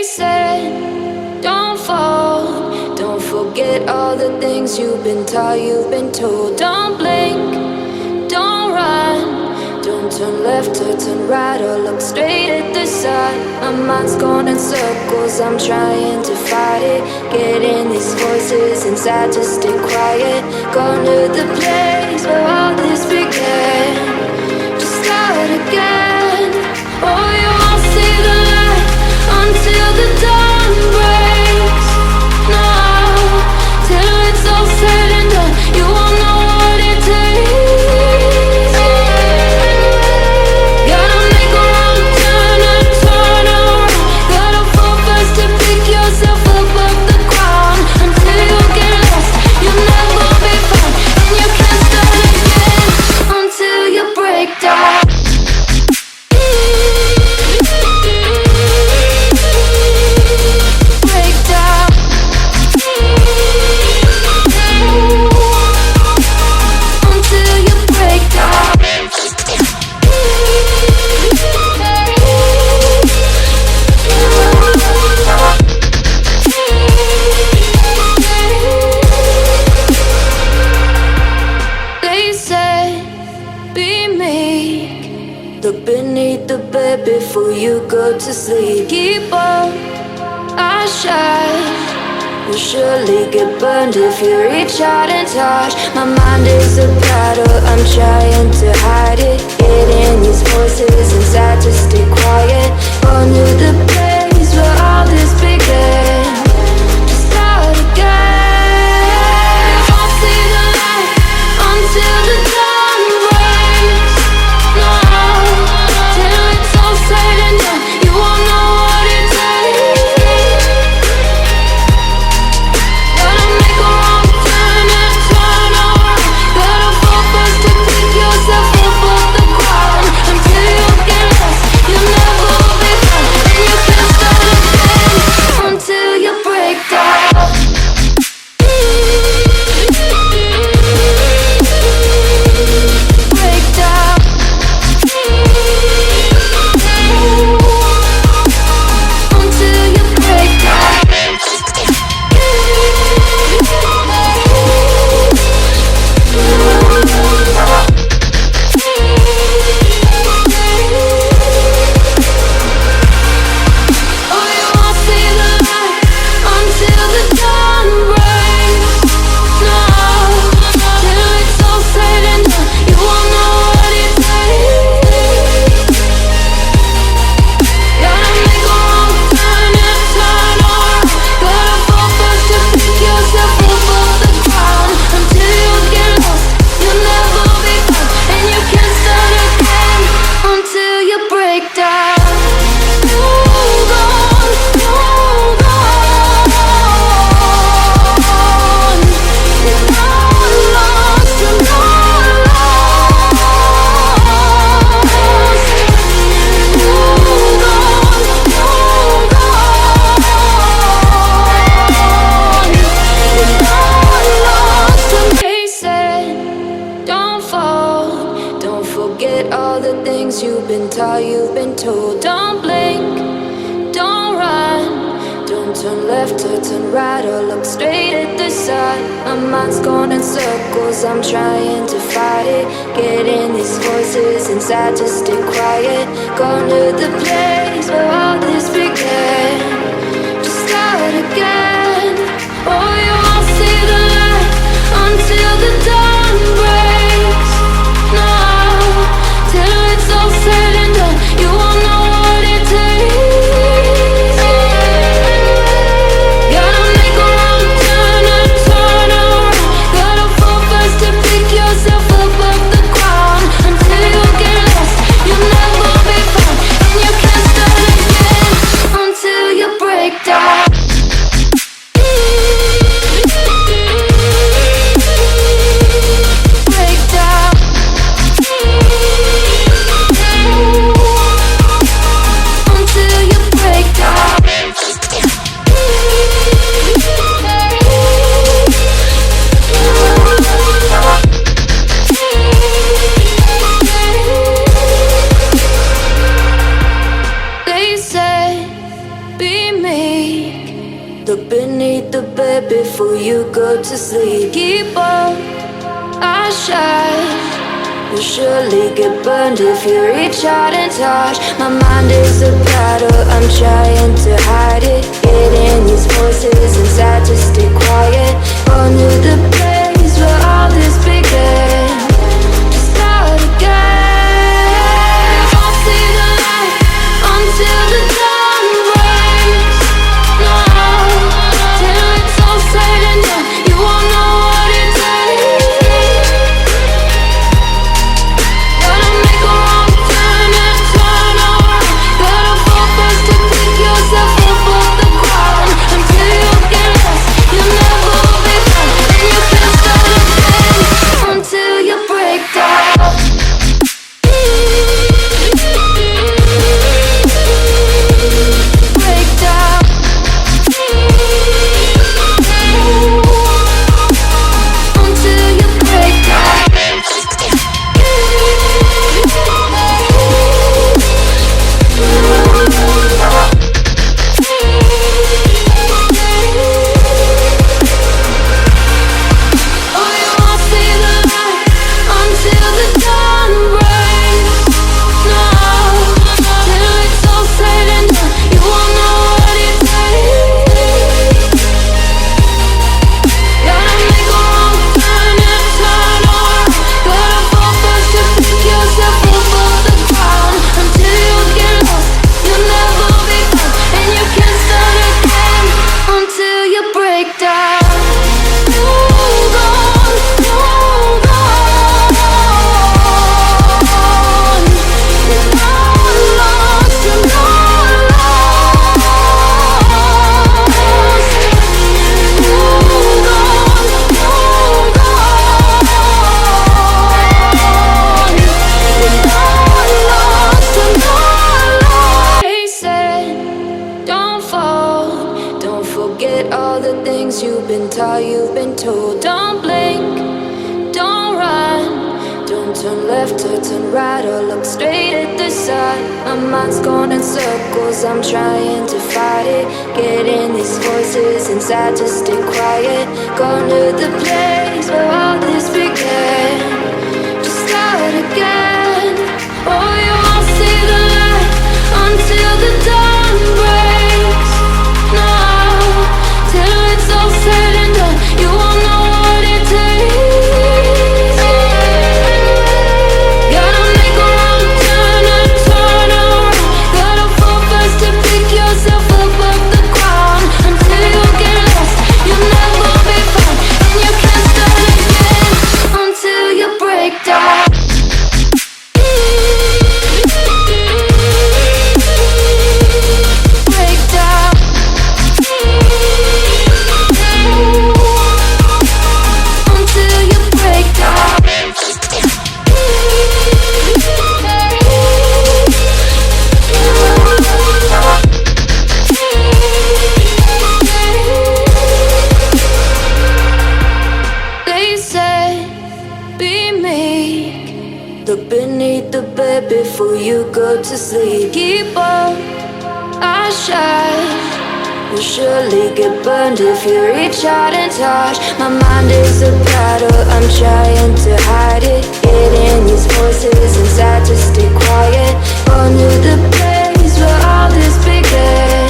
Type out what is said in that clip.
said, don't fall, don't forget all the things you've been taught, you've been told. Don't blink, don't run, don't turn left or turn right or look straight at the sun. My mind's going in circles, I'm trying to fight it, getting these voices inside to stay quiet. Gone to the place where all this began, just start again. Oh, you won't see the light until the dawn breaks. No, till it's all said and done, you won't know what it takes. Gotta make a wrong turn and turn around. Gotta fall fast to pick yourself up off the ground. Until you get lost, you'll never be found, and you can't start again until you break down. Before you go to sleep, keep on, I shine. You'll surely get burned if you reach out and touch. My mind is a battle, I'm trying to hide it, getting these voices inside to stay quiet. On to the place where all this began, to start again. You won't see the light until the dawn breaks. No, till it's all said and done, you won't know what it takes. Gotta make a wrong turn and turn around. Gotta fall fast to pick yourself up off the ground. Until you get lost, you'll never be found, and you can't start again until you break down. Break down. Until you break down. Oh, you won't see the light until the dawn breaks. No, till it's all said and done, you won't know what it takes. Gotta make a wrong turn and turn around. Gotta fall fast to pick yourself up off the ground. Until you get lost, you'll never be found, and you can't start again until you break down. Hold on, hold on. You're not lost, you're not lost. Hold on, hold on. You're not lost. They said, don't fall, don't forget all the things you've been taught, you've been told. Don't blink, don't run, don't turn left or turn right or look straight at the sun. My mind's going in circles, I'm trying to fight it, getting these voices inside to stay quiet. Gone to the place where all this began, to start again. Oh, you won't see the light until the dawn breaks. No, till it's all said and done, you won't know what it takes. Gotta make a wrong turn and turn around. Gotta fall fast to pick yourself up off the ground. Until you get lost, you'll never be found, and you can't start again until you meek. Look beneath the bed before you go to sleep. Keep on, I shine. You'll surely get burned if you reach out and touch. My mind is a battle, I'm trying to hide it. Getting these voices inside to stay quiet. On to the place where all this began. To start again. I'll see the light until the dawn breaks. No, till it's all said and done, you won't know what it takes. Gotta make a wrong turn and turn around. Gotta fall first to pick yourself up off the ground. Until you get lost, you'll never be found. And you can't start again until you break down. Break down. Until you break down. Oh, you won't see the light until the dawn breaks. No, till it's all said and done, you won't know what it takes. Gotta make a wrong turn and turn around. Gotta fall first to pick yourself up off the ground. Until you get lost, you'll never be found. And you can't start again until you break down. Hold on, hold on. You're not lost, you're not lost. Hold on, hold on. You're not lost, you're not lost. They said, don't fall, don't forget all the things you've been taught, you've been told. Don't blink, don't run, don't turn left or turn right or look straight at the sun. My mind's going in circles, I'm trying to fight it. Getting these voices inside to stay quiet. Going to the place where all this began. Just start again. Oh, you won't see the light until the dawn breaks. No, till it's all said and done, you won't know what it takes. Gotta make a wrong turn and turn around. Gotta fall first to pick yourself up off the ground. Until you get lost, you'll never be found. And you can't start again until you break down. Break down. Until you break down. They said, be meek. Look beneath the bed before you go to sleep. Keep on, I shine. You'll surely get burned if you reach out and touch. My mind is a battle, I'm trying to hide it. Getting these voices inside to stay quiet. On to the place where all this began.